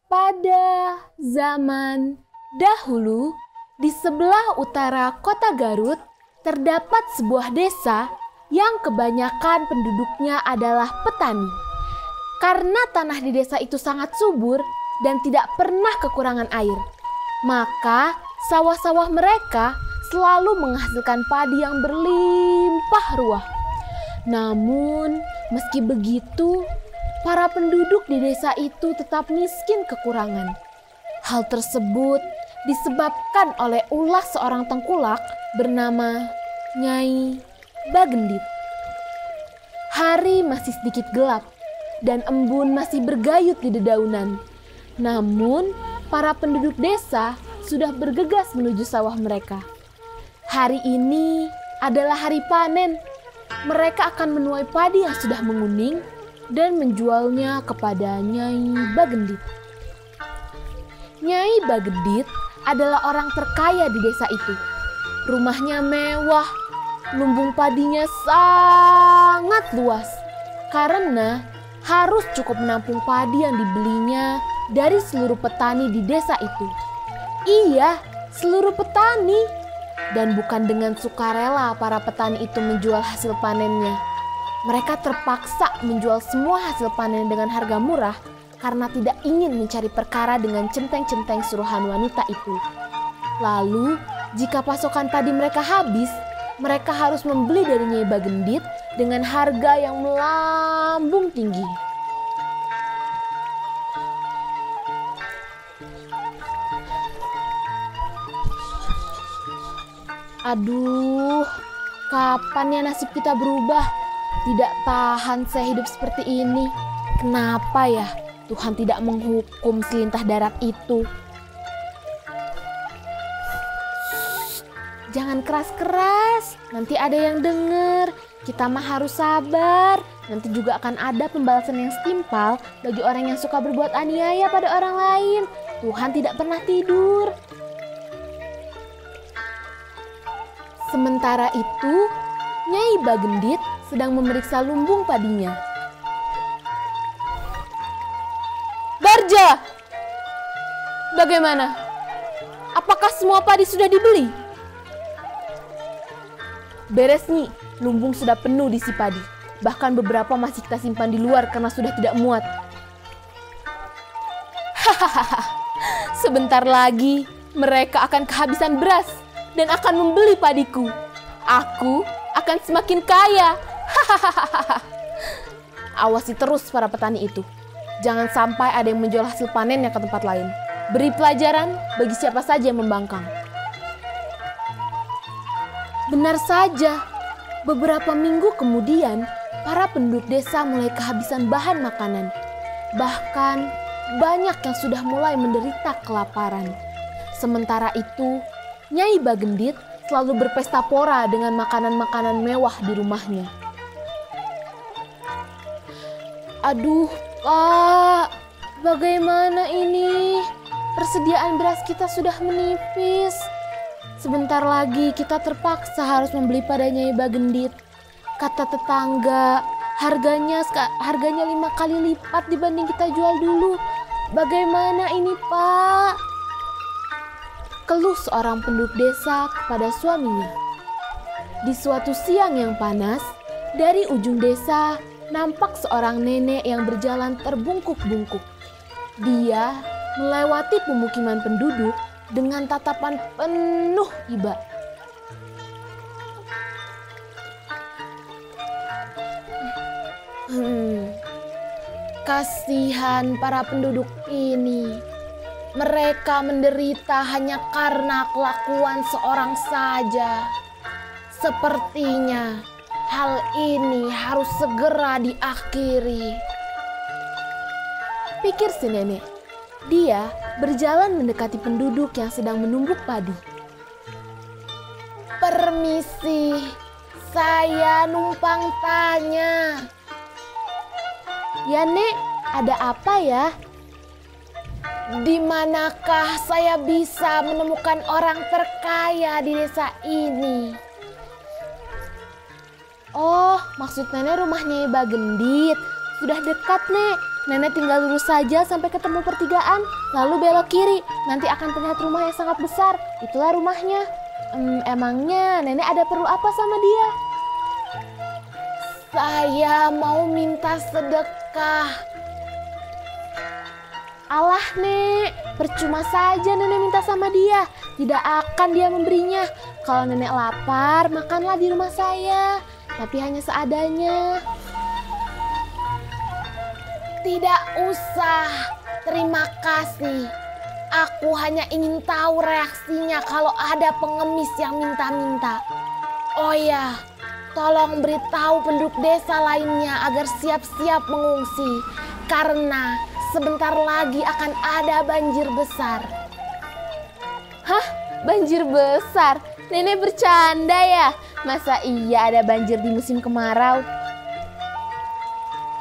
Pada zaman dahulu, di sebelah utara kota Garut, terdapat sebuah desa yang kebanyakan penduduknya adalah petani. Karena tanah di desa itu sangat subur dan tidak pernah kekurangan air, maka sawah-sawah mereka selalu menghasilkan padi yang berlimpah ruah. Namun, meski begitu, para penduduk di desa itu tetap miskin kekurangan. Hal tersebut disebabkan oleh ulah seorang tengkulak bernama Nyai Bagendit. Hari masih sedikit gelap dan embun masih bergayut di dedaunan. Namun, para penduduk desa sudah bergegas menuju sawah mereka. Hari ini adalah hari panen. Mereka akan menuai padi yang sudah menguning dan menjualnya kepada Nyai Bagendit. Nyai Bagendit adalah orang terkaya di desa itu. Rumahnya mewah, lumbung padinya sangat luas karena harus cukup menampung padi yang dibelinya dari seluruh petani di desa itu. Iya, seluruh petani. Dan bukan dengan sukarela para petani itu menjual hasil panennya. Mereka terpaksa menjual semua hasil panen dengan harga murah karena tidak ingin mencari perkara dengan centeng-centeng suruhan wanita itu. Lalu, jika pasokan padi mereka habis, mereka harus membeli dari Nyai Bagendit dengan harga yang melambung tinggi. Aduh, kapan ya nasib kita berubah? Tidak tahan saya hidup seperti ini. Kenapa ya Tuhan tidak menghukum selintah darat itu? Jangan keras-keras, nanti ada yang dengar. Kita mah harus sabar. Nanti juga akan ada pembalasan yang setimpal bagi orang yang suka berbuat aniaya pada orang lain. Tuhan tidak pernah tidur. Sementara itu, Nyai Bagendit sedang memeriksa lumbung padinya. Barja! Bagaimana? Apakah semua padi sudah dibeli? Beres nih, lumbung sudah penuh diisi padi. Bahkan beberapa masih kita simpan di luar karena sudah tidak muat. Hahaha, sebentar lagi mereka akan kehabisan beras dan akan membeli padiku. Aku akan semakin kaya. Hahaha. Awasi terus para petani itu. Jangan sampai ada yang menjual hasil panennya ke tempat lain. Beri pelajaran bagi siapa saja yang membangkang. Benar saja, beberapa minggu kemudian, para penduduk desa mulai kehabisan bahan makanan. Bahkan, banyak yang sudah mulai menderita kelaparan. Sementara itu, Nyai Bagendit selalu berpesta pora dengan makanan-makanan mewah di rumahnya. Aduh, Pak, bagaimana ini? Persediaan beras kita sudah menipis. Sebentar lagi kita terpaksa harus membeli pada Nyai Bagendit. Kata tetangga, harganya 5 kali lipat dibanding kita jual dulu. Bagaimana ini, Pak? Keluh seorang penduduk desa kepada suaminya. Di suatu siang yang panas, dari ujung desa nampak seorang nenek yang berjalan terbungkuk-bungkuk. Dia melewati pemukiman penduduk dengan tatapan penuh iba. Kasihan para penduduk ini. Mereka menderita hanya karena kelakuan seorang saja. Sepertinya hal ini harus segera diakhiri. Pikir si nenek. Dia berjalan mendekati penduduk yang sedang menumbuk padi. Permisi, saya numpang tanya. Ya, Nek, ada apa ya? Di manakah saya bisa menemukan orang terkaya di desa ini? Oh, maksud nenek rumah Nyai Bagendit. Sudah dekat, Nek. Nenek tinggal lurus saja sampai ketemu pertigaan, lalu belok kiri. Nanti akan terlihat rumah yang sangat besar. Itulah rumahnya. Emangnya nenek ada perlu apa sama dia? Saya mau minta sedekah. Alah, Nek, percuma saja nenek minta sama dia. Tidak akan dia memberinya. Kalau nenek lapar, makanlah di rumah saya. Tapi hanya seadanya. Tidak usah, terima kasih. Aku hanya ingin tahu reaksinya kalau ada pengemis yang minta-minta. Oh ya, tolong beritahu penduduk desa lainnya agar siap-siap mengungsi. Karena sebentar lagi akan ada banjir besar. Hah? Banjir besar? Nenek bercanda ya? Masa iya ada banjir di musim kemarau?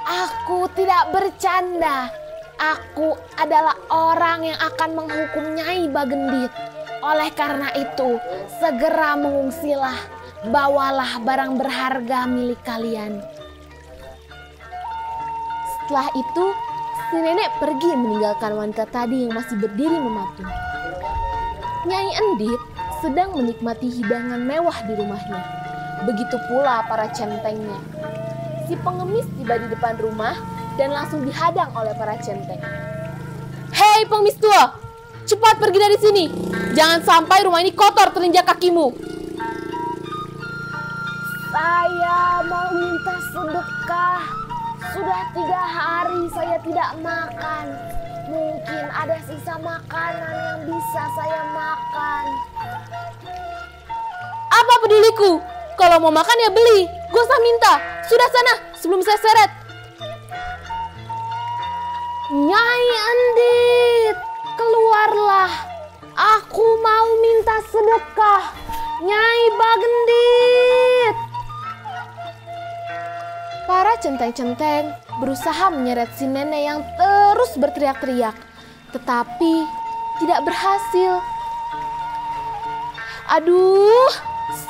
Aku tidak bercanda. Aku adalah orang yang akan menghukum Nyai Bagendit. Oleh karena itu, segera mengungsilah. Bawalah barang berharga milik kalian. Setelah itu, si nenek pergi meninggalkan wanita tadi yang masih berdiri mematung. Nyai Endit sedang menikmati hidangan mewah di rumahnya. Begitu pula para centengnya. Si pengemis tiba di depan rumah dan langsung dihadang oleh para centeng. Hei pengemis tua, cepat pergi dari sini. Jangan sampai rumah ini kotor terinjak kakimu. Saya mau minta sedekah. Sudah 3 hari saya tidak makan. Mungkin ada sisa makanan yang bisa saya makan. Apa peduliku? Kalau mau makan ya beli. Gak usah minta. Sudah sana sebelum saya seret. Nyai Endit, keluarlah. Aku mau minta sedekah. Nyai Bagendit. Para centeng-centeng berusaha menyeret si nenek yang terus berteriak-teriak, tetapi tidak berhasil. Aduh,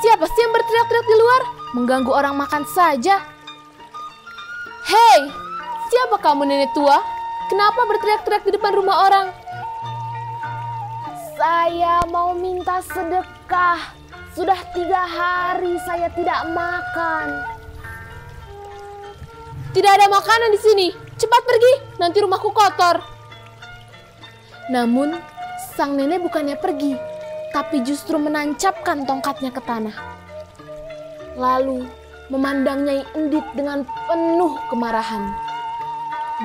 siapa sih yang berteriak-teriak di luar? Mengganggu orang makan saja. Hei, siapa kamu nenek tua? Kenapa berteriak-teriak di depan rumah orang? Saya mau minta sedekah. Sudah 3 hari saya tidak makan. Tidak ada makanan di sini. Cepat pergi, nanti rumahku kotor. Namun, sang nenek bukannya pergi, tapi justru menancapkan tongkatnya ke tanah. Lalu, memandang Nyai Endit dengan penuh kemarahan.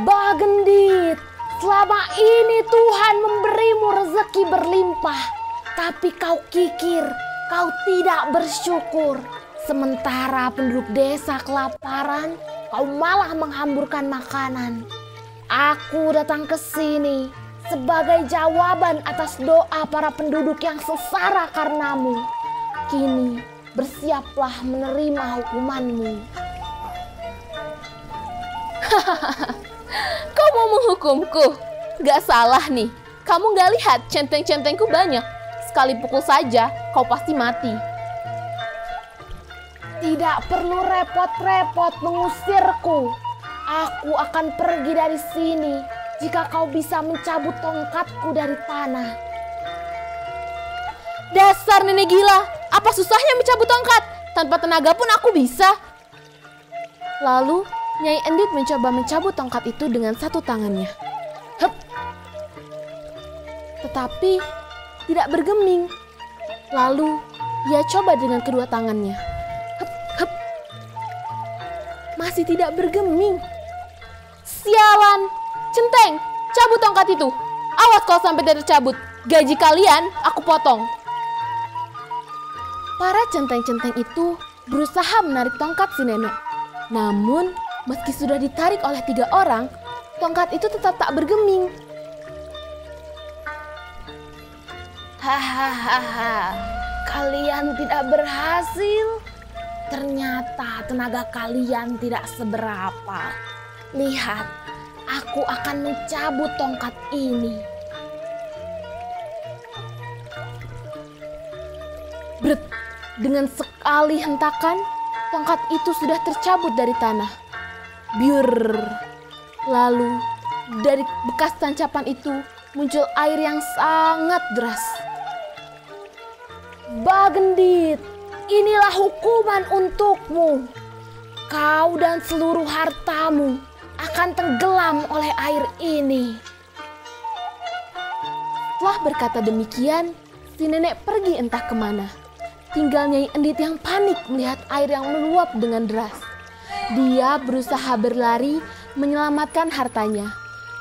Bagendit, selama ini Tuhan memberimu rezeki berlimpah, tapi kau kikir, kau tidak bersyukur. Sementara penduduk desa kelaparan, kau malah menghamburkan makanan. Aku datang ke sini sebagai jawaban atas doa para penduduk yang sesara karenamu. Kini bersiaplah menerima hukumanmu. Kau mau menghukumku? Gak salah nih. Kamu gak lihat centeng-centengku banyak. Sekali pukul saja kau pasti mati. Tidak perlu repot-repot mengusirku. Aku akan pergi dari sini jika kau bisa mencabut tongkatku dari tanah. Dasar nenek gila, apa susahnya mencabut tongkat? Tanpa tenaga pun aku bisa. Lalu Nyai Endit mencoba mencabut tongkat itu dengan satu tangannya. Hup. Tetapi tidak bergeming. Lalu ia coba dengan kedua tangannya. Hup. Masih tidak bergeming. Sialan, centeng, cabut tongkat itu. Awas kalau sampai tidak tercabut. Gaji kalian aku potong. Para centeng-centeng itu berusaha menarik tongkat si nenek. Namun, meski sudah ditarik oleh 3 orang, tongkat itu tetap tak bergeming. Hahaha, kalian tidak berhasil. Ternyata tenaga kalian tidak seberapa. Lihat, aku akan mencabut tongkat ini. Bret, dengan sekali hentakan, tongkat itu sudah tercabut dari tanah. Biur. Lalu dari bekas tancapan itu muncul air yang sangat deras. Bagendit, inilah hukuman untukmu. Kau dan seluruh hartamu akan tenggelam oleh air ini. Setelah berkata demikian, si nenek pergi entah kemana. Tinggal Nyai Endit yang panik melihat air yang meluap dengan deras. Dia berusaha berlari menyelamatkan hartanya.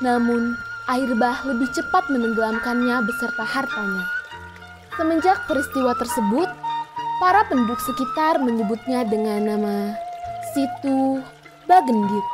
Namun air bah lebih cepat menenggelamkannya beserta hartanya. Semenjak peristiwa tersebut, para penduduk sekitar menyebutnya dengan nama Situ Bagendit.